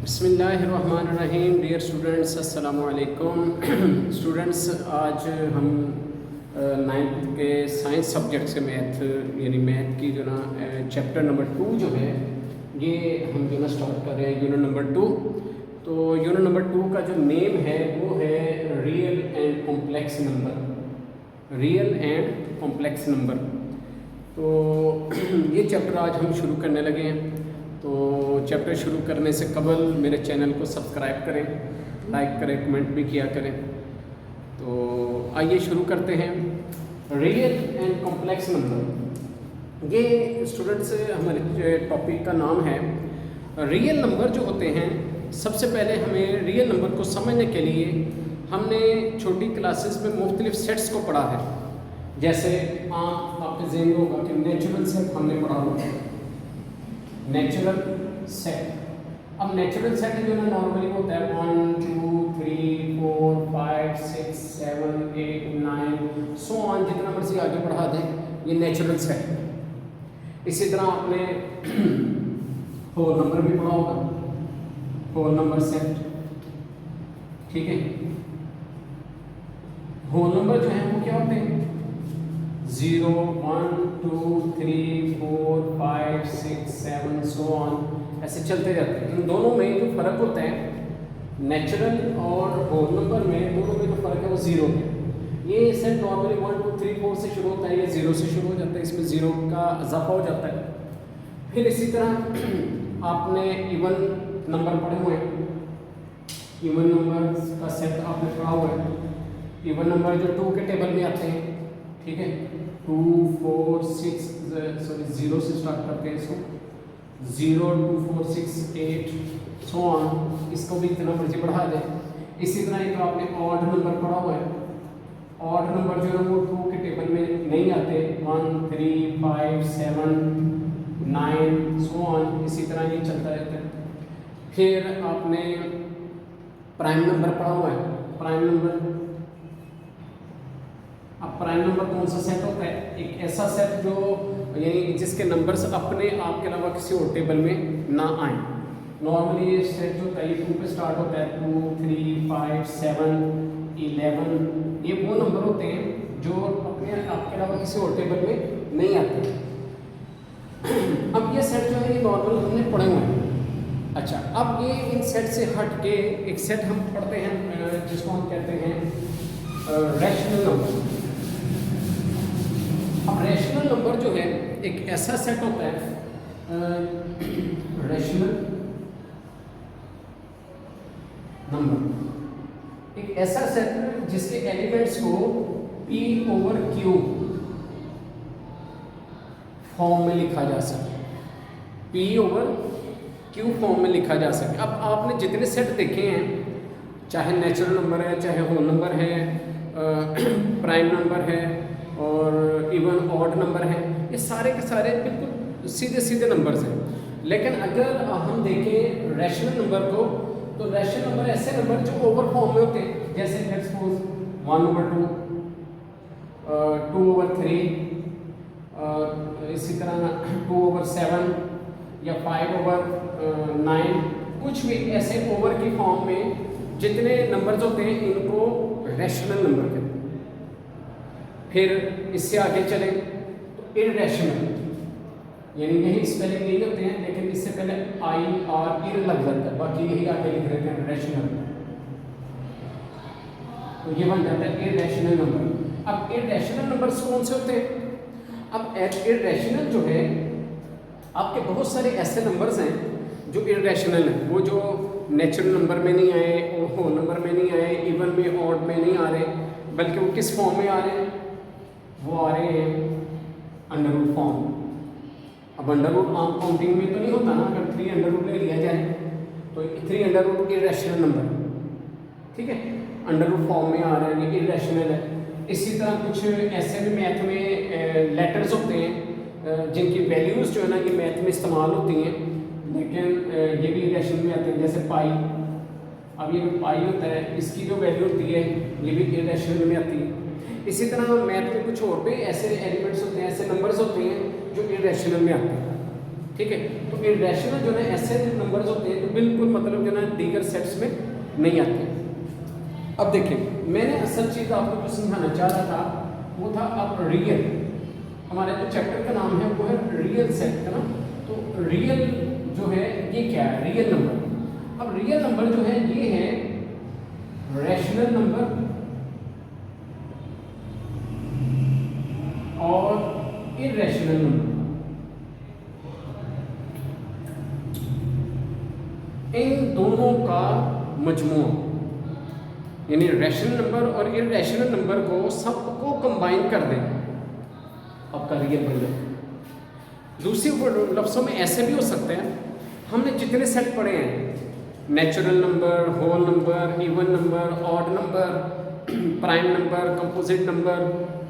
बिस्मिल्लाहिर्रहमानिर्रहीम। Dear students, अस्सलाम वालेकुम। स्टूडेंट्स, आज हम नाइन्थ के साइंस सब्जेक्ट से मैथ यानी मैथ की जो ना चैप्टर नंबर 2 जो है ये हम जो ना स्टार्ट कर रहे हैं, यूनिट नंबर 2। तो यूनिट नंबर 2 का जो नेम है वो है real and complex number. Real and complex number. तो ये चैप्टर आज हम शुरू करने लगे हैं। तो चैप्टर शुरू करने से कबल मेरे चैनल को सब्सक्राइब करें, लाइक करें, कमेंट भी किया करें। तो आइए शुरू करते हैं। रियल एंड कॉम्प्लेक्स नंबर, ये स्टूडेंट्स हमारे टॉपिक का नाम है। रियल नंबर जो होते हैं, सबसे पहले हमें रियल नंबर को समझने के लिए हमने छोटी क्लासेस में मुख्तलिफ सेट्स को पढ़ा है। जैसे आपके ज़हन में होगा कि नेचुरल सेट हमने पढ़ा हुआ है, नेचुरल सेट। अब नेचुरल सेट जो ना नॉर्मली होता है 1 2 3 4 5 6 7 8 9 सो ऑन, जितना मर्जी आगे बढ़ा दें, ये नेचुरल सेट। इसी तरह आपने होल नंबर भी पढ़ा होगा, होल नंबर सेट। ठीक है, होल नंबर जो है वो क्या होते हैं? 0 1 2 3 4 5 6 7 सो ऑन, ऐसे चलते जाते हैं। इन दोनों में जो फ़र्क होता है, नेचुरल और होल नंबर में, दोनों में जो फ़र्क है वो 0 है। ये सेट नॉर्मली 1 2 3 4 से शुरू होता है, ये 0 से शुरू हो जाता है, इसमें 0 का इजाफा हो जाता है। फिर इसी तरह आपने इवन नंबर पढ़े हुए हैं, इवन नंबर का सेट आपने पढ़ा हुआ है। इवन नंबर जो 2 के टेबल में आते हैं, ठीक है, 2 4 6 सॉरी 0 से स्टार्ट करते हैं इसको, 0 2 4 6 8 सो ऑन, इसको भी इतना मर्जी बढ़ा दें। इसी तरह एक आपने ऑड नंबर पढ़ा हुआ है। ऑड नंबर जो है वो 2 के टेबल में नहीं आते, 1 3 5 7 9 सो ऑन, इसी तरह ये चलता रहता है। फिर आपने प्राइम नंबर पढ़ा हुआ है, प्राइम नंबर। अब प्राइम नंबर कौन सा सेट होता है? एक ऐसा सेट जो यानी जिसके नंबर्स अपने आप के अलावा किसी और टेबल में ना आए। नॉर्मली ये सेट जो होता है, ये 2 पे स्टार्ट होता है, 2 3 5 7 11, ये वो नंबर होते हैं जो अपने आप के अलावा किसी और टेबल में नहीं आते। अब ये सेट जो है ये नॉर्मल हमने पढ़े हुए हैं। अच्छा, अब ये इन सेट से हट के एक सेट हम पढ़ते हैं जिसको हम कहते हैं रैशनल नंबर। अब रैशनल नंबर जो है एक ऐसा सेट होता है, रैशनल नंबर एक ऐसा सेट जिसके एलिमेंट्स को P ओवर Q फॉर्म में लिखा जा सके, P ओवर Q फॉर्म में लिखा जा सके। अब आपने जितने सेट देखे हैं, चाहे नेचुरल नंबर है, चाहे होल नंबर है, प्राइम नंबर है और इवन ऑड नंबर है, ये सारे के सारे बिल्कुल सीधे सीधे नंबर्स हैं। लेकिन अगर हम देखें रैशनल नंबर को, तो रैशनल नंबर ऐसे नंबर जो ओवर फॉर्म में होते हैं, जैसे लेट्स सपोज 1 ओवर 2, 2 ओवर 3, इसी तरह 2 ओवर 7 या 5 ओवर 9, कुछ भी ऐसे ओवर की फॉर्म में जितने नंबर्स होते हैं इनको रैशनल नंबर कहते हैं। फिर इससे आगे चलें तो इररेशनल, यानी यही स्पेलिंग यही होते हैं, लेकिन इससे पहले IR इर लग जाता है, बाकी यही आगे लिख रहे हैं रैशनल, तो ये बन जाता है इररेशनल नंबर। अब इररेशनल नंबर्स कौन से होते हैं? अब इररेशनल जो है, आपके बहुत सारे ऐसे नंबर्स हैं जो इररेशनल हैं, वो जो नेचुरल नंबर में नहीं आए और होल नंबर में नहीं आए, इवन में ऑड में नहीं आ रहे, बल्कि वो किस फॉर्म में आ रहे हैं? वो आ रहे हैं अंडर रूट फॉर्म। अब अंडर रूट आम काउंटिंग में तो नहीं होता ना, अगर 3 अंडर रूट ले लिया जाए तो 3 अंडर रूट इररेशनल नंबर, ठीक है, अंडर रूट फॉर्म में आ रहा है, ये इररेशनल है। इसी तरह कुछ ऐसे भी मैथ में लेटर्स होते हैं जिनकी वैल्यूज़ जो है ना ये मैथ में इस्तेमाल होती हैं, लेकिन ये भी इररेशनल में आते हैं, जैसे पाई। अब ये जो पाई होता है, इसकी जो वैल्यू होती है ये भी इररेशनल में आती है। इसी तरह मैथ में कुछ और भी ऐसे एलिमेंट्स होते हैं, ऐसे नंबर्स होते हैं जो इररेशनल में आते हैं। ठीक है। तो इरेशनल जो है ऐसे नंबर्स होते हैं तो बिल्कुल मतलब जो ना दीगर सेट्स में नहीं आते। अब देखिए मैंने असल चीज़ आपको जो समझाना चाह रहा था वो था अब रियल, हमारे जो चैप्टर का नाम है वो है रियल सेट है ना। तो रियल जो है ये क्या है, रियल नंबर। अब रियल नंबर जो है ये है रैशनल नंबर और इरेशनल नंबर। इन दोनों का मजमूआ यानी रैशनल नंबर और इरेशनल नंबर को सबको कंबाइन कर दें, आपका रियल बन जाए। दूसरी लफ्ज़ों में ऐसे भी हो सकते हैं, हमने जितने सेट पढ़े हैं natural number, whole number, even number, odd number, prime number, composite number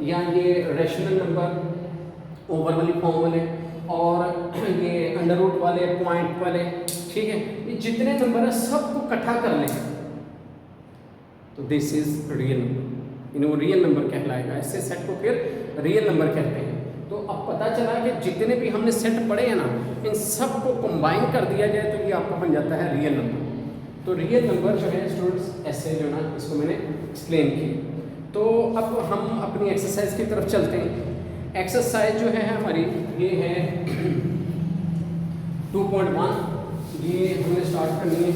या ये रैशनल नंबर ओवर वाली फॉर्म वाले और ये अंडर रूट वाले, पॉइंट वाले, ठीक है, ये जितने नंबर है सबको इकट्ठा कर लें तो दिस इज रियल नंबर, वो रियल नंबर कहलाएगा। ऐसे सेट को फिर रियल नंबर कहते हैं। तो अब पता चला कि जितने भी हमने सेट पढ़े हैं ना इन सबको कंबाइन कर दिया जाए तो ये आपका बन जाता है रियल नंबर। तो रियल नंबर जो है स्टूडेंट्स ऐसे जो ना इसको मैंने एक्सप्लेन किया। तो अब हम अपनी एक्सरसाइज की तरफ चलते हैं। एक्सरसाइज जो है हमारी ये है 2.1, ये हमने स्टार्ट करनी है।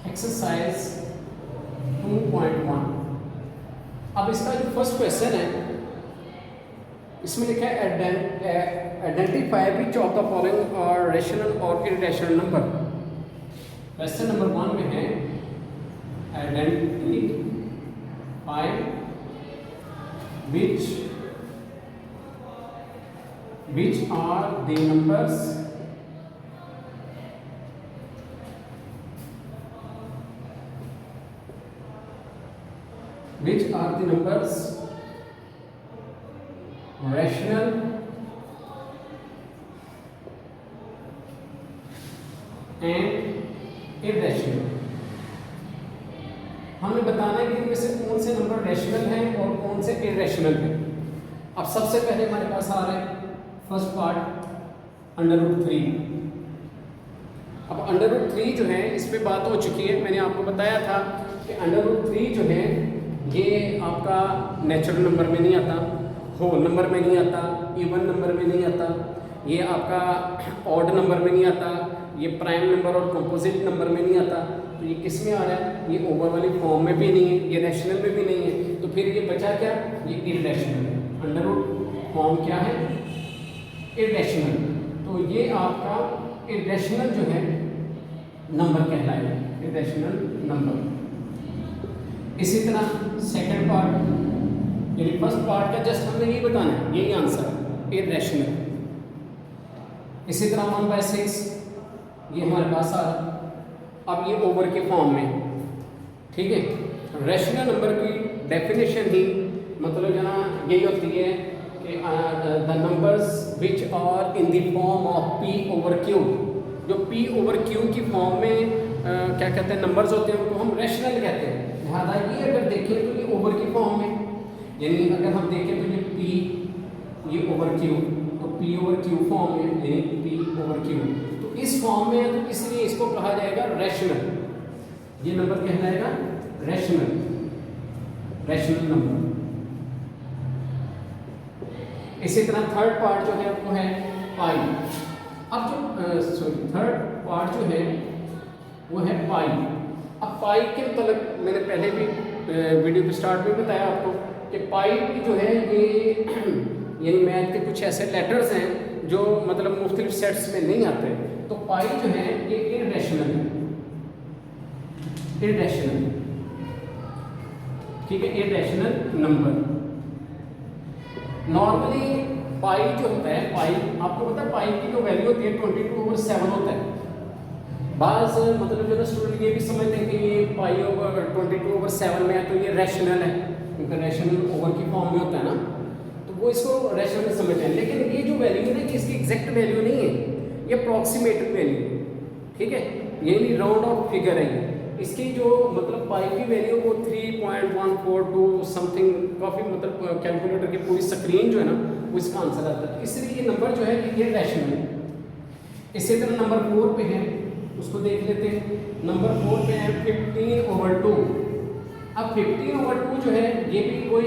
एक्सरसाइज 2.1। अब इसका जो फर्स्ट क्वेश्चन है इसमें लिखा है identify which of the following और रैशनल और इरेशनल नंबर। क्वेश्चन नंबर 1 में है identify which are the numbers which are the numbers rational and irrational। हमें बताना है कि इनमें से कौन से नंबर रैशनल हैं और कौन से इरेशनल हैं। अब सबसे पहले हमारे पास आ रहा है फर्स्ट पार्ट √3। अब √3 जो है इस पे बात हो चुकी है, मैंने आपको बताया था कि √3 जो है ये आपका नेचुरल नंबर में नहीं आता, होल नंबर में नहीं आता, इवन नंबर में नहीं आता, ये आपका ऑड नंबर में नहीं आता, ये प्राइम नंबर और कंपोजिट नंबर में नहीं आता। तो ये किस में आ रहा है, ये ओवर वाली फॉर्म में भी नहीं है, ये रैशनल में भी नहीं है। तो फिर ये बचा क्या, ये इरेशनल है। अंडर रूट फॉर्म क्या है, इरेशनल। तो ये आपका इरेशनल जो है नंबर कहलाएगा, इरेशनल नंबर। इसी तरह सेकंड पार्ट यानी फर्स्ट पार्ट का जस्ट हमने यही बताना है, यही आंसर इरेशनल। इसी तरह 1/6 ये हमारे पास आ रहा। अब ये ओवर के फॉर्म में, ठीक है। रैशनल नंबर की डेफिनेशन ही मतलब जो ना यही होती है कि the numbers which are in the form of P/Q। जो P/Q की फॉर्म में क्या कहते हैं नंबर्स होते हैं उनको हम रैशनल कहते हैं। लिहाजा ये अगर देखें तो ये ओवर की फॉर्म में, यानी अगर हम देखें तो ये P ये ओवर Q, तो P/Q फॉर्म में यानी P/Q, तो इस फॉर्म में तो इसलिए इसको कहा जाएगा रैशनल। ये नंबर कहलाएगा रैशनल, रैशनल नंबर। इसी तरह थर्ड पार्ट जो है वो है पाई। अब जो थर्ड पार्ट जो है वो है पाई। अब पाई के मतलब मैंने पहले भी वीडियो के स्टार्ट में बताया आपको कि पाई जो है ये यानी मैथ के कुछ ऐसे लेटर्स हैं जो मतलब मुख्तलिफ सेट्स में नहीं आते। तो पाई जो है ये इरेशनल है, इरेशनल, ठीक है, इरेशनल नंबर। नॉर्मली पाई जो होता है, पाई आपको पता है पाई की जो वैल्यू होती है 22/7 होता है। बाज़ मतलब जो स्टूडेंट ये भी समझते हैं कि ये पाई ओवर 22/7 में है तो ये रैशनल है, क्योंकि रैशनल ओवर की फॉर्म में होता है ना, तो वो इसको रैशनल समझते हैं। लेकिन ये जो वैल्यू है ना कि इसकी एग्जैक्ट वैल्यू नहीं है, ये अप्रॉक्सीमेटेड वैल्यू है, ठीक है, ये नहीं राउंड ऑफ फिगर है। इसकी जो मतलब पाई की वैल्यू को 3.142 समथिंग, काफ़ी मतलब कैलकुलेटर की पूरी स्क्रीन जो है ना वो इसका आंसर आता है। इसलिए ये नंबर जो है ये रैशनल है। इसी तरह नंबर 4 पे है, उसको देख लेते हैं। नंबर 4 पे है 15/2। अब 15/2 जो है ये भी कोई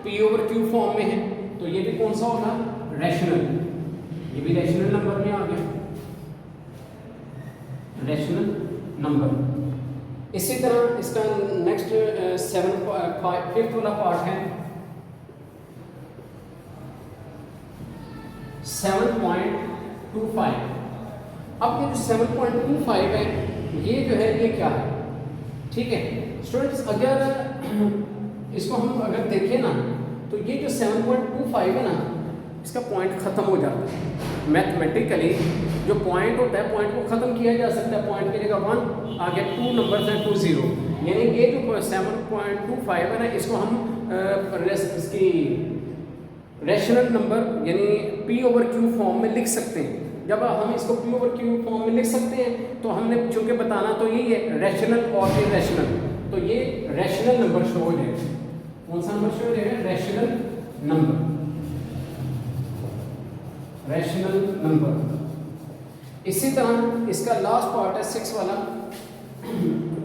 p/q फॉर्म में है, तो ये भी कौन सा होगा, रैशनल। ये भी रैशनल नंबर में आ गया, रैशनल नंबर। इसी तरह इसका नेक्स्ट 5th वाला पार्ट है 7.25। अब ये जो 7.25 है ये जो है ये क्या है, ठीक है स्टूडेंट्स। अगर इसको हम अगर देखें ना तो ये जो 7.25 है ना इसका पॉइंट ख़त्म हो जाता है। मैथमेटिकली जो पॉइंट होता है पॉइंट को ख़त्म किया जा सकता है। पॉइंट की जगह 1 आ गया, 2 नंबर्स हैं 2 0, यानी ये जो 7.25 है ना इसको हम इसकी रैशनल नंबर यानी p/q फॉर्म में लिख सकते हैं। जब हम इसको p/q फॉर्म में लिख सकते हैं तो हमने चूंकि बताना तो यही है रैशनल और इरेशनल, तो ये रैशनल नंबर शो हो जाएगा। कौन सा नंबर शो हो जाएगा, रैशनल नंबर, रैशनल नंबर। इसी तरह इसका लास्ट पार्ट है 6 वाला,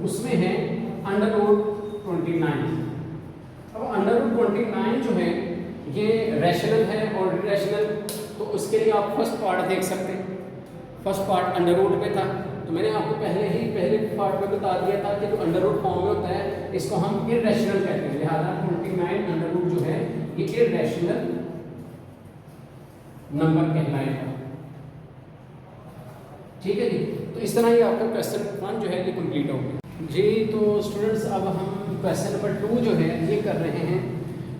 उसमें है √29। अब √29 जो है ये रैशनल है और इरेशनल, तो उसके लिए आप फर्स्ट पार्ट देख सकते हैं। फर्स्ट पार्ट अंडर रूट पे था, तो मैंने आपको पहले पार्ट में बता दिया था कि जो अंडर रूट फॉर्म में होता है इसको हम इरेशनल कहते हैं। लिहाजा 29 अंडर रूट जो है ये इरेशनल नंबर कहलाएगा, ठीक है जी। तो इस तरह ये आपका क्वेश्चन 1 जो है ये कंप्लीट हो गया जी। तो स्टूडेंट्स अब हम क्वेश्चन नंबर 2 जो है ये कर रहे हैं।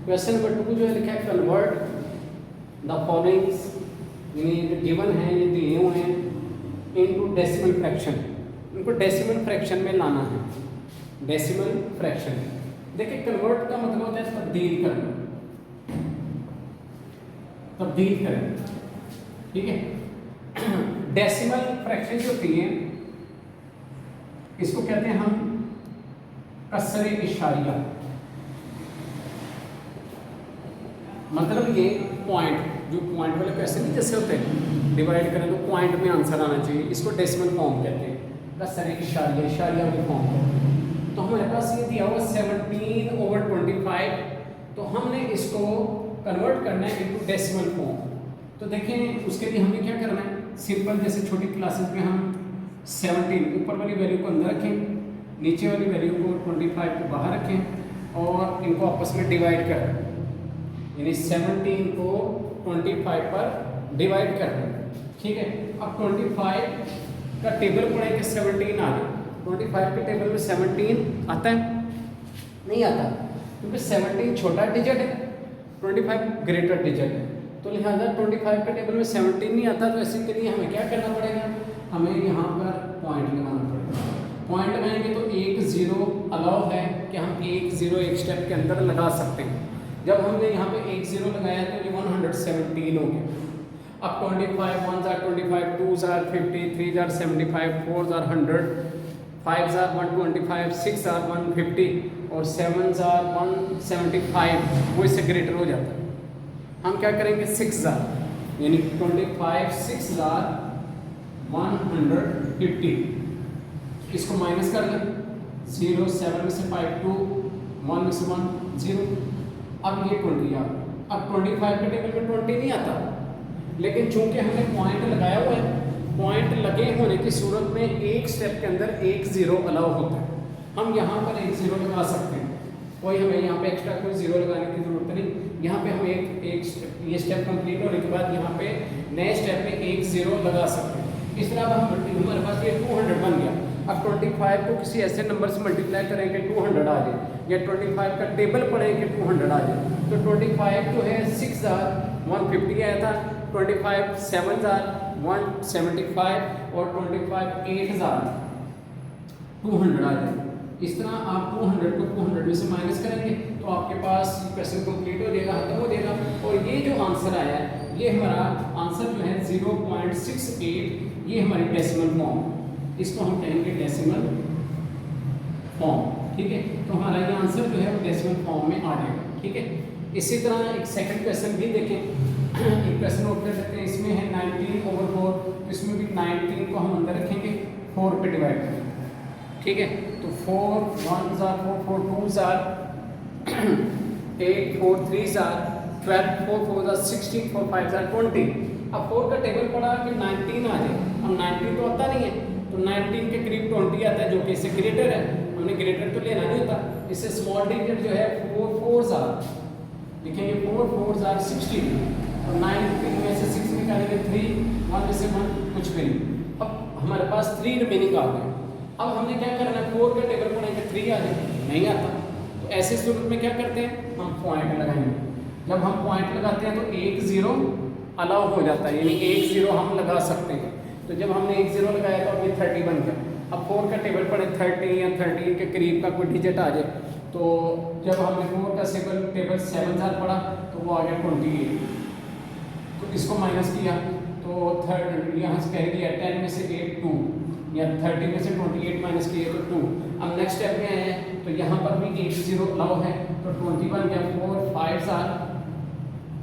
क्वेश्चन नंबर 2 जो है लिखा है कन्वर्ट द फॉलोइंग्स, यानी जो गिवन है ये दिए हुए हैं इनटू डेसिमल फ्रैक्शन। इनको डेसिमल फ्रैक्शन में लाना है, डेसिमल फ्रैक्शन। देखिए कन्वर्ट का मतलब होता है तब्दील करना, तब्दील करें, ठीक है। डेसिमल फ्रैक्शन जो होती है इसको कहते हैं हम कसरे इशारिया, मतलब ये पॉइंट, जो पॉइंट वाले क्वेश्चन नहीं जैसे होते हैं डिवाइड करें तो पॉइंट में आंसर आना चाहिए, इसको डेसिमल फॉर्म कहते हैं, कसरे इशारिया, इशारिया में फॉर्म कहते हैं। तो हमारे पास ये दिया हुआ 17/25, तो हमने इसको कन्वर्ट करना है इनटू डेसिमल फॉर्म। तो देखें उसके लिए हमें क्या करना है, सिंपल जैसे छोटी क्लासेस में हम 17 ऊपर वाली वैल्यू को अंदर रखें, नीचे वाली वैल्यू को 25 को बाहर रखें और इनको आपस में डिवाइड करें, यानी 17 को 25 पर डिवाइड कर दें, ठीक है। अब 25 का टेबल पढ़े कि 17 आ गया, 25 के टेबल में 17 आता है, नहीं आता, क्योंकि 17 छोटा डिजिट है, 25 ग्रेटर डिजिट है, तो लिहाजा 25 के टेबल में 17 नहीं आता। तो ऐसे के लिए हमें क्या करना पड़ेगा, हमें यहाँ पर पॉइंट लगाना पड़ेगा। पॉइंट लगाएंगे तो 1 0 अलाउ है कि हम 1 0 एक स्टेप के अंदर लगा सकते हैं। जब हमने यहाँ पे 1 0 लगाया तो ये 117 हो गया। अब 25 1 are 25, 2 are 50, 3 are 75, 4 are 100, 5 are 125, 6 are 150 और 7 are 175, वो इससे ग्रेटर हो जाता है। हम क्या करेंगे 6 यानी 25 6 150, इसको माइनस कर लें, 0 7 में से 5 2 1 में से 1 0। अब ये 20 आ, अब 25 के टेबल में 20 नहीं आता, लेकिन चूंकि हमने पॉइंट लगाया हुआ है, पॉइंट लगे होने की सूरत में एक स्टेप के अंदर 1 0 अलाउ होता है। हम यहाँ पर 1 0 लगा सकते हैं, कोई हमें यहाँ पे एक्स्ट्रा कोई 0 लगाने की जरूरत नहीं। यहाँ पे हम एक ये स्टेप कंप्लीट होने के बाद यहाँ पे नए स्टेप में 1 0 लगा सकते हैं। इस तरह अब हम हमारे पास ये 200 बन गया। अब 25 को किसी ऐसे नंबर से मल्टीप्लाई करेंगे 200 आ जाए, या 25 का टेबल पढ़ेंगे 200 आ जाए। तो 25 जो है 6 150 आया था, 25 7 175 और 25 8 200 आ जाए। इस तरह आप 200 को 200 में से माइनस करेंगे तो आपके पास क्वेश्चन कंप्लीट हो जाएगा, खत्म हो जाएगा। और ये जो आंसर आया है ये हमारा आंसर जो है 0.68, ये हमारी डेसिमल फॉर्म, इसको हम कहेंगे डेसिमल फॉर्म, ठीक है। तो हमारा ये आंसर जो है वो डेसिमल फॉर्म में आ जाएगा, ठीक है। इसी तरह एक सेकंड क्वेश्चन भी देखें, एक क्वेश्चन नोट कर लेते हैं। इसमें है 19/4, तो इसमें भी 19 को हम अंदर रखेंगे, 4 पे डिवाइड करेंगे, ठीक है। तो 4 1s are 4, 4 2s are 8, 4 3s are 12, 4 4s are 16, 4 5s are 20। अब 4 का टेबल पड़ा कि 19 आ जाए। अब 19 तो आता नहीं है, तो 19 के करीब 20 आता है, जो कि इससे ग्रेटर है। हमने ग्रेटर तो लेना नहीं होता, इससे स्मॉल डिजिट जो है 4 4s are, लिखेंगे 4 4s are 16, और 9 में से 6 निकालेंगे 3, 1 में से 1 कुछ भी नहीं। अब हमारे पास 3 रिमेनिंग आ गए। अब हमने क्या करना है, 4 का टेबल पढ़ेंगे 3 आ जाए, नहीं आता। तो ऐसे सूरत में क्या करते हैं, हम पॉइंट लगाएंगे। जब हम पॉइंट लगाते हैं तो 1 0 अलाउ हो जाता है, यानी 1 0 हम लगा सकते हैं। तो जब हमने 1 0 लगाया तो अभी 30 बन गया। अब 4 का टेबल पढ़े 30 या 30 के करीब का कोई डिजिट आ जाए, तो जब हमने 4 का टेबल 7 पढ़ा तो वो आ गया 28। तो इसको माइनस किया तो यहाँ से कह दिया 10 में से 8 2, या 30 में से 28 माइनस किए तो 2। अब नेक्स्ट स्टेप में आए हैं तो यहाँ पर भी 1 0 अलाउ है, तो 20 बन गया, 4 5s are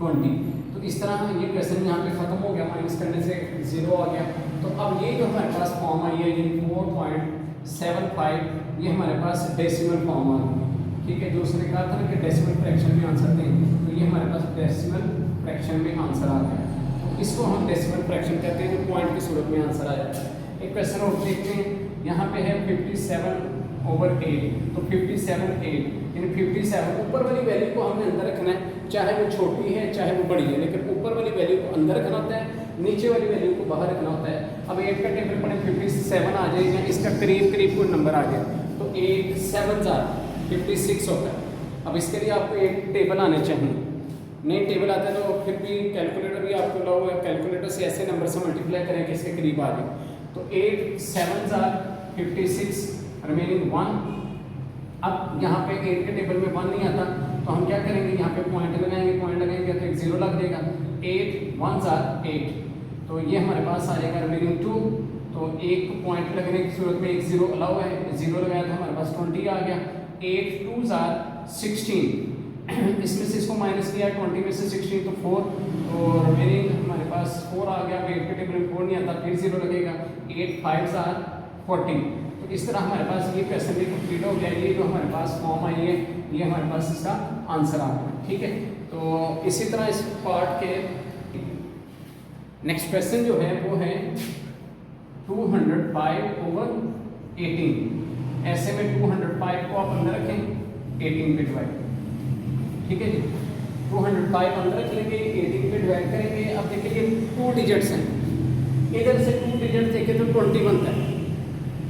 20। तो इस तरह ये क्वेश्चन यहाँ पे खत्म हो गया, माइनस करने से 0 आ गया। तो अब ये जो हमारे पास फॉर्म आई है, ये 4.75, ये हमारे पास डेसिमल फॉर्म आ गई, ठीक है। जो उसने कहा था ना कि डेसिमल फ्रैक्शन में आंसर दें, तो ये हमारे पास डेसिमल फ्रैक्शन में आंसर आ गया। तो इसको हम डेसिमल फ्रैक्शन कहते हैं, जो पॉइंट की सूरत में आंसर आ जाता है। एक क्वेश्चन और देखते हैं, यहाँ पे है 57/8, तो 57/8 यानी 57, ऊपर वाली वैल्यू को हमने अंदर रखना है, चाहे वो छोटी है चाहे वो बड़ी है, लेकिन ऊपर वाली वैल्यू को अंदर रखना होता है, नीचे वाली वैल्यू को बाहर रखना होता है। अब 8 का टेबल पढ़े 57 आ जाए, या इसका करीब करीब कोई नंबर आ जाए, तो 8 7s are 56 होता है। अब इसके लिए आपको एक टेबल आने चाहिए, नहीं टेबल आता है तो फिर भी कैलकुलेटर भी आपको लगा हुआ है, कैलकुलेटर से ऐसे नंबर से मल्टीप्लाई करें कि इसके करीब आ जाए। तो 8 7s are 56, रिमेनिंग 1। अब यहाँ पे 8 के टेबल में 1 नहीं आता, तो हम क्या करेंगे, यहाँ पे पॉइंट लगाएंगे, पॉइंट लगाएंगे तो एक 0 लग जाएगा। 8 1s are 8, तो ये हमारे पास आ जाएगा रिमेनिंग 2। तो एक पॉइंट लगने की सूरत में 1 0 अलाउ है, 0 लगाया तो हमारे पास 20 आ गया। 8 2s are 16, इसमें से इसको माइनस किया, 20 में से 16 तो 4, तो रिमेनिंग हमारे पास 4 आ गया। 8 के टेबल में 4 नहीं आता, फिर 0 लगेगा। 8 5s are 14। तो इस तरह हमारे पास ये क्वेश्चन भी कंप्लीट हो गया। ये जो हमारे पास फॉर्म आई है, ये हमारे पास इसका आंसर आ गया, ठीक है। तो इसी तरह इस पार्ट के नेक्स्ट क्वेश्चन जो है वो है 205/18। ऐसे में 205 को आप अंदर रखें, 18 पे डिवाइड, ठीक है जी। 205 अंदर रख लेंगे, 18 पे डिवाइड करेंगे। अब देखिए 2 डिजिट्स हैं, इधर से 2 डिजिट देखें तो 20 बनता है।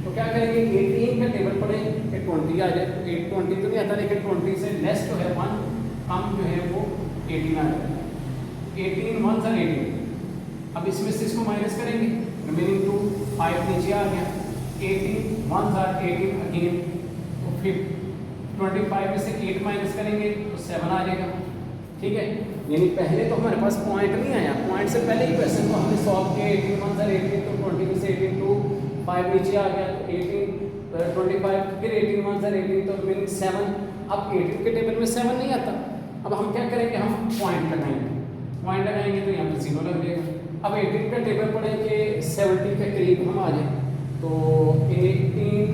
तो क्या करेंगे, 18 का टेबल पढ़ें कि 20 आ जाए। तो 20 तो नहीं आता, लेकिन 20 से लेस तो है 1, कम जो है वो 18 आ जाएगा। 18 1s are 18। अब इसमें से इसको माइनस करेंगे, रिमेनिंग 2, 5 नीचे आ गया। 18 1s are 18 अगेन, तो फिर 25 में से 8 माइनस करेंगे तो 7 आ जाएगा, ठीक है। यानी पहले तो हमारे पास पॉइंट नहीं आया, पॉइंट से पहले ही क्वेश्चन को हमने सॉल्व किया। 18 1s are 18, तो 20 में से 18 2, 5 नीचे आ गया, तो 18 25, फिर 18 1s are 18, तो रिमेनिंग 7। अब 18 के टेबल में 7 नहीं आता, अब हम क्या करेंगे, हम पॉइंट लगाएंगे। पॉइंट लगाएंगे तो यहाँ पर 0 लग जाएगा। अब 18 का टेबल पढ़े कि 70 के करीब हम आ जाए, तो 18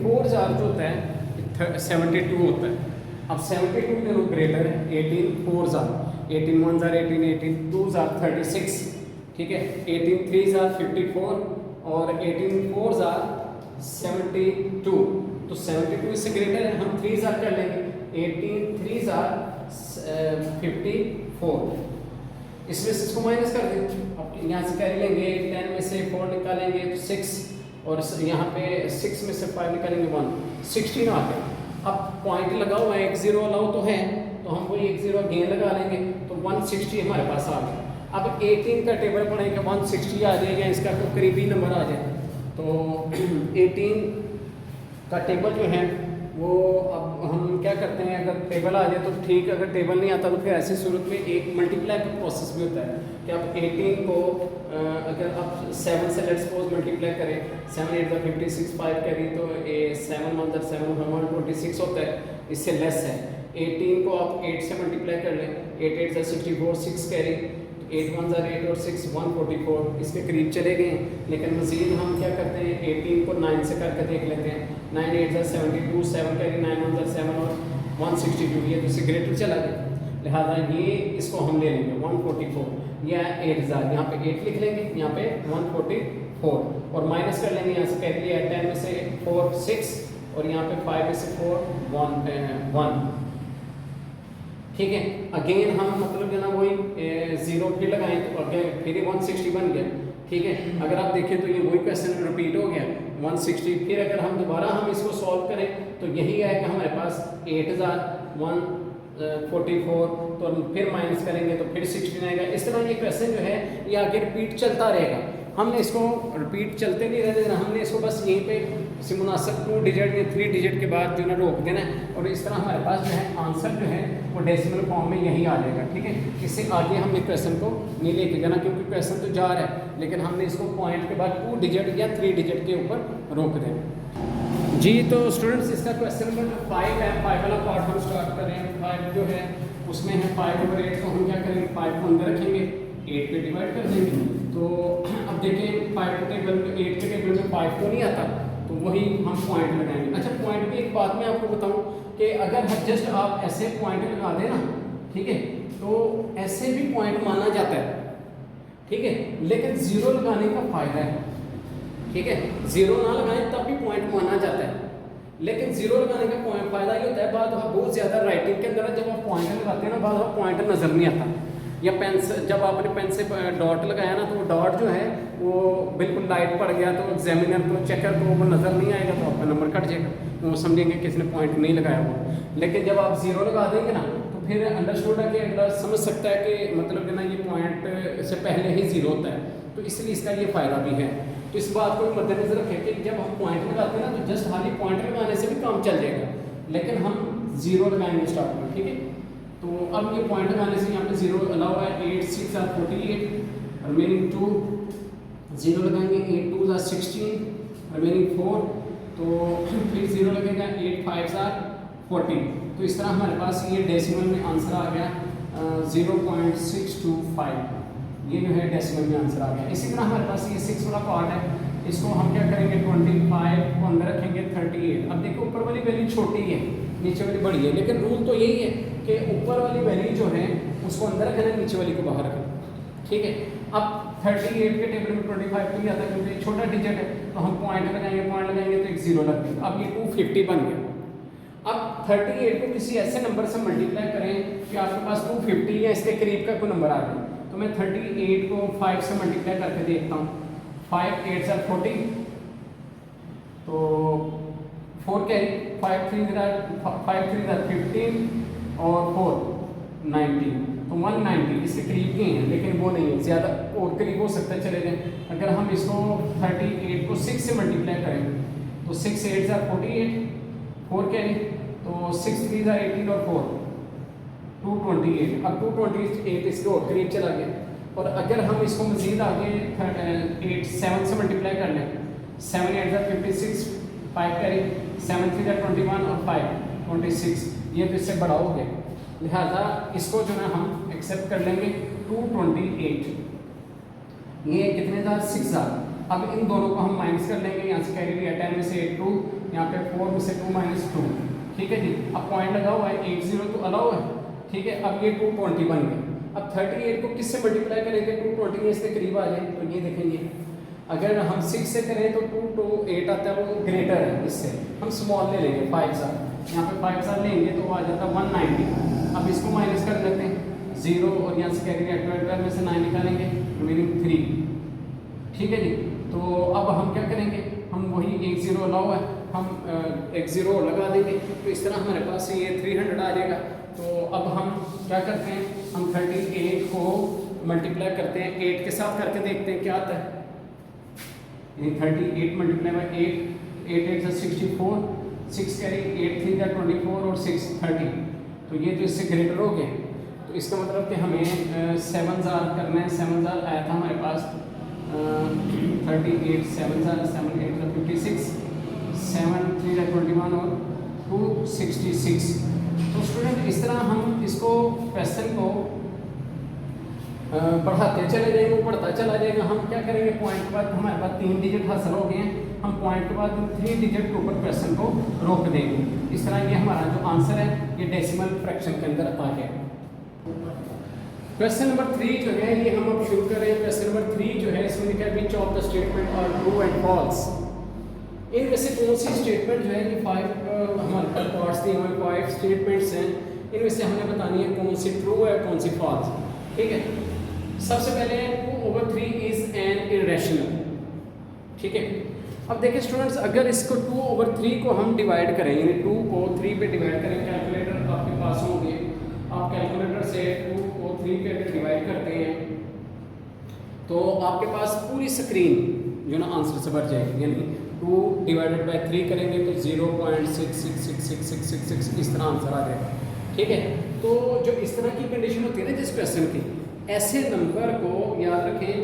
4 जार जो होता है 72 होता है। अब 72 जो ग्रेटर है 18 4s are 18 1s are 18 18 2s are 36, ठीक है। 18 3s are 54 और 18 4s are 72, तो 72 इससे ग्रेटर है, हम 3s are कर लेंगे। 18 3s are 54, इसमें से इसको माइनस कर दें। अब यहाँ से कैरी लेंगे, 10 में से 4 निकालेंगे तो 6, और यहाँ पे 6 में से 5 निकालेंगे 1, 16 आ गया। अब पॉइंट लगा हुआ है, 1 0 अलाउ तो है, तो हम कोई 1 0 गेन लगा लेंगे, तो 160 हमारे पास आ गया। अब 18 का टेबल पढ़ेंगे, 160 आ जाएगा, इसका तो करीबी नंबर आ जाए। तो 18 का टेबल जो है वो अब हम क्या करते हैं, अगर टेबल आ जाए तो ठीक, अगर टेबल नहीं आता तो फिर ऐसी सूरत में एक मल्टीप्लाई का प्रोसेस भी होता है कि आप 18 को अगर आप 7 से लेट्स सपोज मल्टीप्लाई करें, 7 8 द 56 5 करी तो 7 1 द 7 126 होता है, इससे लेस है। 18 को आप 8 से मल्टीप्लाई कर लें, 8 8 द 64 6 कैरी, 8 1 ज़ा 8 और 6 144, इसके करीब चले गए हैं। लेकिन मज़ीद हम क्या करते हैं, 18 को 9 से करके देख लेते हैं, 9 8 ज़ा 72 7 कैरी, 9 1 ज़ा 7 और 162, ये तो इससे ग्रेटर चला गया, लिहाजा ये इसको हम ले लेंगे 144, या 8 ज़ा यहाँ पे 8 लिख लेंगे, यहाँ पे 144 और माइनस कर लेंगे, यहाँ से कैरी लिया 10 में से 4 6 और यहाँ पे 5 में से 4 1, ठीक है। अगेन हम मतलब जो ना वही 0 फिर लगाएं तो अगेन फिर 160 बन गया, ठीक है। अगर आप देखें तो ये वही क्वेश्चन रिपीट हो गया 160, फिर अगर हम दोबारा हम इसको सॉल्व करें तो यही है कि हमारे पास 8144, तो हम फिर माइनस करेंगे तो फिर 16 आएगा। इस तरह ये क्वेश्चन जो है ये आगे रिपीट चलता रहेगा, हमने इसको रिपीट चलते नहीं रहने देना, हमने इसको बस यहीं पे किसी मुनासिब 2 डिजिट या 3 डिजिट के बाद जो ना रोक देना है, और इस तरह हमारे पास जो है आंसर जो है वो डेसिमल फॉर्म में यही आ जाएगा, ठीक है। इससे आगे हमने क्वेश्चन को नहीं लेके जाना, क्योंकि क्वेश्चन तो जा रहा है, लेकिन हमने इसको पॉइंट के बाद 2 डिजिट या 3 डिजिट के ऊपर रोक देना जी। तो स्टूडेंट्स इसका क्वेश्चन नंबर 5 है, 5 वाला पार्ट हम स्टार्ट कर रहे हैं। 5 जो है उसमें है 5/8, तो हम क्या करेंगे 5 को अंदर रखेंगे, 8 पे डिवाइड कर देंगे। तो अब देखें 5 के टेबल में 8 के टेबल में 5 तो नहीं आता, तो वही हम पॉइंट लगाएंगे। अच्छा पॉइंट में एक बात मैं आपको बताऊं कि अगर जस्ट आप ऐसे पॉइंट लगा दें ना, ठीक है, तो ऐसे भी पॉइंट माना जाता है, ठीक है, लेकिन 0 लगाने का फायदा है, ठीक है। 0 ना लगाएं तब भी पॉइंट माना जाता है, लेकिन 0 लगाने का पॉइंट फायदा ये होता है, बाद बहुत ज़्यादा राइटिंग के अंदर जब आप पॉइंट लगाते हैं ना, बाद पॉइंट नज़र नहीं आता, या पेन से जब आपने पेन से डॉट लगाया ना, तो वो डॉट जो है वो बिल्कुल लाइट पड़ गया, तो एग्जामिनर को चेकर को वो नज़र नहीं आएगा, तो आपका नंबर कट जाएगा, वो समझेंगे किसी ने पॉइंट नहीं लगाया वो। लेकिन जब आप 0 लगा देंगे ना, तो फिर अंडरस्टूड है कि अगला समझ सकता है कि मतलब कि ना ये पॉइंट से पहले ही 0 होता है, तो इसलिए इसका ये फ़ायदा भी है। तो इस बात को मद्देनजर रखें कि जब हम पॉइंट लगाते हैं ना, तो जस्ट खाली पॉइंट लगाने से भी काम चल जाएगा, लेकिन हम 0 लगाएंगे स्टार्ट में, ठीक है। तो अब ये पॉइंट लगाने से यहाँ पे 0 अलाउ है, 8 6 are 48, रिमेनिंग 2 0 लगाएंगे, 8 2 are 16, रिमेनिंग 4, तो फिर 0 लगेगा, 8 5 are 40। तो इस तरह हमारे पास ये डेसिमल में आंसर आ गया 0.625, ये जो है डेसिमल में आंसर आ गया। इसी तरह हमारे पास ये 6 वाला पार्ट है, इसको हम क्या करेंगे 25 को अंदर रखेंगे 38। अब देखो ऊपर वाली वैल्यू छोटी है, नीचे वाली बड़ी है, लेकिन रूल तो यही है कि ऊपर वाली वैल्यू जो है उसको अंदर रखना, नीचे वाली को बाहर रखना, ठीक है। अब 38 के टेबल में 25 तो नहीं आता, क्योंकि छोटा डिजिट है, तो हम पॉइंट लगाएंगे तो एक 0 लग गया, अब ये 250 बन गया। अब 38 को किसी ऐसे नंबर से मल्टीप्लाई करें कि आपके पास 250 या इसके करीब का कोई नंबर आ जाए, तो मैं 38 को 5 से मल्टीप्लाई करके देखता हूँ, 5 8 are 40, तो 4 कैरी, 5 3 are 15 और 4 19, तो 190 इसके करीब के हैं, लेकिन वो नहीं है, ज़्यादा और करीब हो सकता है चले जाए। अगर हम इसको 38 को 6 से मल्टीप्लाई करें तो 6 8 are 48, 4 कैरी, तो 6 3 are 18 और 4 228, अब 228 इसके और करीब चला गया। और अगर हम इसको मज़ीद आगे 8 7 से मल्टीप्लाई कर लें, 7 8 are 56, 5 कैरी, 7 3 are 21 और 5 26, ये तो इससे बड़ा हो गया, लिहाजा इसको जो है हम एक्सेप्ट कर लेंगे 228। ये कितने हज़ार 6,000। अब इन दोनों को हम माइनस कर लेंगे, यहाँ से कैरी लिया 10 में से 8 2, यहाँ पे 4 में से 2 माइनस 2, ठीक है जी। अब पॉइंट लगा हुआ है, 80 तो अलाउ है, ठीक है। अब ये 220 बन गए। अब 38 को किससे मल्टीप्लाई करेंगे 220 में इसके करीब आ जाए, तो ये देखेंगे अगर हम 6 से करें तो 2 to 8 आता है, वो ग्रेटर है, इससे हम स्मॉल ले लेंगे 5,000, यहाँ पे 5,000 लेंगे तो आ जाता है 190। अब इसको माइनस कर लेते हैं 0 और यहाँ से कैरी 12 में से 9 निकालेंगे, रिमेनिंग 3, ठीक है जी। तो अब हम क्या करेंगे, हम वही 1 0 अलाउ है, हम एक 0 लगा देंगे, तो इस तरह हमारे पास ये 300 आ जाएगा। तो अब हम क्या करते हैं, हम 38 को मल्टीप्लाई करते हैं 8 के साथ करके देखते हैं क्या आता है। 38 मल्टीप्लाई बाई 8, 8 8 64, 6 कैरी 8 3 जा 24 और 6 30, तो ये तो इससे ग्रेटर हो गए। तो इसका मतलब कि हमें 7 जार करना है। 7 जार आया था हमारे पास 38, 7 जार 7 8 का 56, 7 3 जा 21 और 266। तो स्टूडेंट इस तरह हम इसको क्वेश्चन को बढ़ाते चले जाएंगे, वो बढ़ता चला जाएगा। हम क्या करेंगे, पॉइंट के बाद हमारे पास 3 डिजिट हासिल हो गए हैं, हम पॉइंट के बाद 3 डिजिट के ऊपर क्वेश्चन को रोक देंगे। इस तरह ये हमारा जो आंसर है ये डेसिमल फ्रैक्शन के अंदर आ गया। क्वेश्चन नंबर 3 जो है ये हम अब शुरू कर रहे हैं। क्वेश्चन नंबर 3 जो है इसमें लिखा है which of the statement are true and false. इनमें से कौन सी स्टेटमेंट जो है कि 5 हमारे पास पार्ट्स दिए हुए 5 स्टेटमेंट्स हैं, इनमें से हमने बतानी है कौन सी ट्रू है कौन सी फॉल्स। ठीक है, सबसे पहले 2/3 इज एन इरेशनल। ठीक है, अब देखिए स्टूडेंट्स, अगर इसको 2/3 को हम डिवाइड करें, यानी 2 को 3 पे डिवाइड करें, कैलकुलेटर आपके पास होंगे, आप कैलकुलेटर से 2 को 3 पे डिवाइड करते हैं तो आपके पास पूरी स्क्रीन जो ना आंसर से भर जाएगी। यानी 2 डिवाइडेड बाय 3 करेंगे तो 0.666666 इस तरह आंसर आ जाएगा। ठीक है, तो जो इस तरह की कंडीशन होती है ना जिस क्वेश्चन की, ऐसे नंबर को याद रखें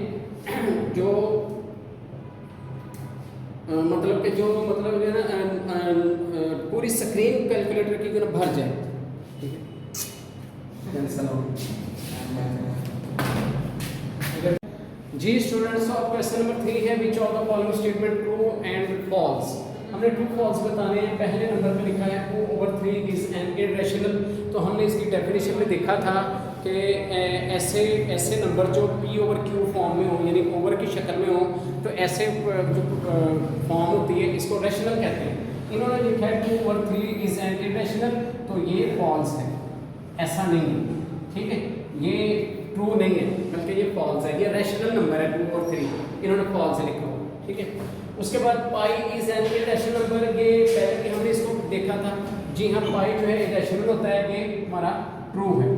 जो मतलब कि जो मतलब जो है ना पूरी स्क्रीन कैलकुलेटर की जो भर जाए। ठीक है, कैंसिल हो जी स्टूडेंट्स। ऑफ क्वेश्चन नंबर 3 है which of the following statement true and false. हमने ट्रू फॉल्स बताने हैं। पहले नंबर पे लिखा है 2/3 इज एन इरेशनल। तो हमने इसकी डेफिनेशन में देखा था कि ऐसे नंबर जो P/Q फॉर्म में हो, यानी ओवर की शक्ल में हो, तो ऐसे जो फॉर्म होती है इसको रेशनल कहते हैं। इन्होंने लिखा है 2/3 इज एन इरेशनल, तो ये फॉल्स है, ऐसा नहीं है। ठीक है, ये ट्रू नहीं है बल्कि ये फॉल्स है, ये रेशनल नंबर है 2/3, इन्होंने फॉल्स लिखा। ठीक है, उसके बाद pi is an irrational number, ये पहले भी हमने इसको देखा था। जी हाँ, पाई जो है इरेशनल होता है, ये हमारा ट्रू है।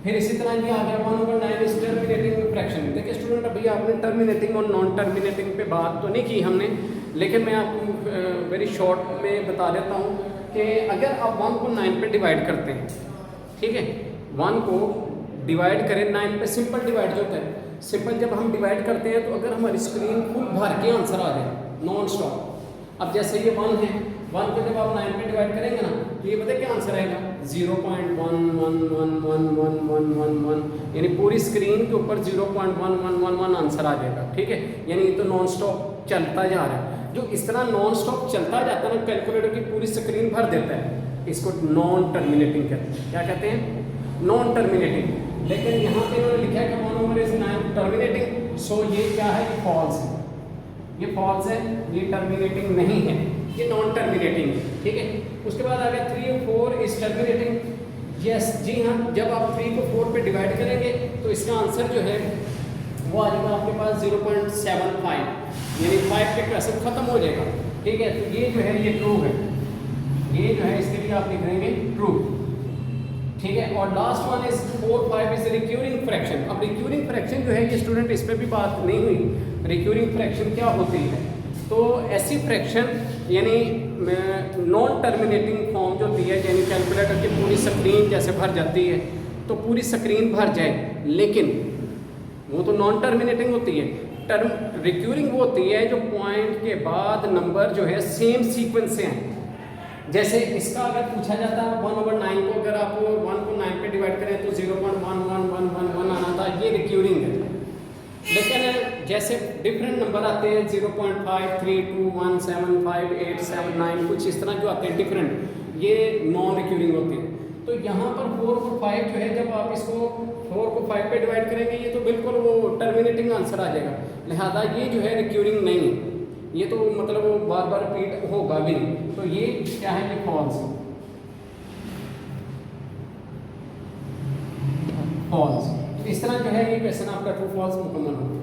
फिर इसी तरह ये आ गया 1/9 इज टर्मिनेटिंग फ्रैक्शन। देखिए स्टूडेंट, अभी आपने टर्मिनेटिंग और नॉन टर्मिनेटिंग पे बात तो नहीं की हमने, लेकिन मैं आपको वेरी शॉर्ट में बता देता हूँ कि अगर आप 1 को 9 पे डिवाइड करते हैं, ठीक है, 1 को डिवाइड करें 9 पे, सिंपल डिवाइड जो होता है, सिंपल जब हम डिवाइड करते हैं तो अगर हमारी स्क्रीन फुल भर के आंसर आ जाए नॉन स्टॉप। अब जैसे ये 1 है, 1 को जब आप 9 पे डिवाइड करेंगे ना तो ये पता है क्या आंसर आएगा, 0.111111, यानी पूरी स्क्रीन के ऊपर 0.1111 आंसर आ जाएगा। ठीक है, यानी ये तो नॉन स्टॉप चलता जा रहा है। जो इस तरह नॉन स्टॉप चलता जाता है ना, कैलकुलेटर की पूरी स्क्रीन भर देता है, इसको नॉन टर्मिनेटिंग कहते हैं। क्या कहते हैं? Non terminating. लेकिन यहाँ पे इन्होंने लिखा है कि 1/9 इज टर्मिनेटिंग, सो ये क्या है, ये फॉल्स है, ये फॉल्स है, ये टर्मिनेटिंग नहीं है, ये नॉन टर्मिनेटिंग है। ठीक है, उसके बाद आ गया 3 और 4 इज टर्मिनेटिंग। यस, जी हाँ, जब आप 3 को 4 पे डिवाइड करेंगे तो इसका आंसर जो है वो आ जाएगा आपके पास 0.75, यानी 5 पे क्वेश्चन खत्म हो जाएगा। ठीक है, तो ये जो है ये ट्रू है, ये जो है इसके लिए आप लिख देंगे ट्रू। ठीक है, और last one is 4 5 is recurring fraction. अब रिक्यूरिंग फ्रैक्शन जो है ये स्टूडेंट इस पर भी बात नहीं हुई, रिक्यूरिंग फ्रैक्शन क्या होती है। तो ऐसी फ्रैक्शन यानी नॉन टर्मिनेटिंग फॉर्म जो होती है, यानी कैलकुलेटर की पूरी स्क्रीन जैसे भर जाती है, तो पूरी स्क्रीन भर जाए, लेकिन वो तो नॉन टर्मिनेटिंग होती है। रिक्यूरिंग वो होती है जो पॉइंट के बाद नंबर जो है सेम सीक्वेंस से हैं। जैसे इसका अगर पूछा जाता है 1/9 को अगर आप 1 को 9 पे डिवाइड करें तो 0.11111 आना था, ये रिक्यूरिंग है। लेकिन जैसे डिफरेंट नंबर आते हैं 0.5 3 2 1 7 5 8 7 9 कुछ इस तरह जो आते हैं डिफरेंट, ये नॉन रिक्यूरिंग होती है। तो यहाँ पर 4 और 5 जो है, जब आप इसको 4 को 5 पे डिवाइड करेंगे ये तो बिल्कुल वो टर्मिनेटिंग आंसर आ जाएगा, लिहाजा ये जो है रिक्यूरिंग नहीं है, ये तो मतलब वो बार बार रिपीट होगा भी नहीं। तो ये क्या है, ये फॉल्स है, फॉल्स। इस तरह जो है ये क्वेश्चन आपका ट्रू फॉल्स मुकम्मल होगा।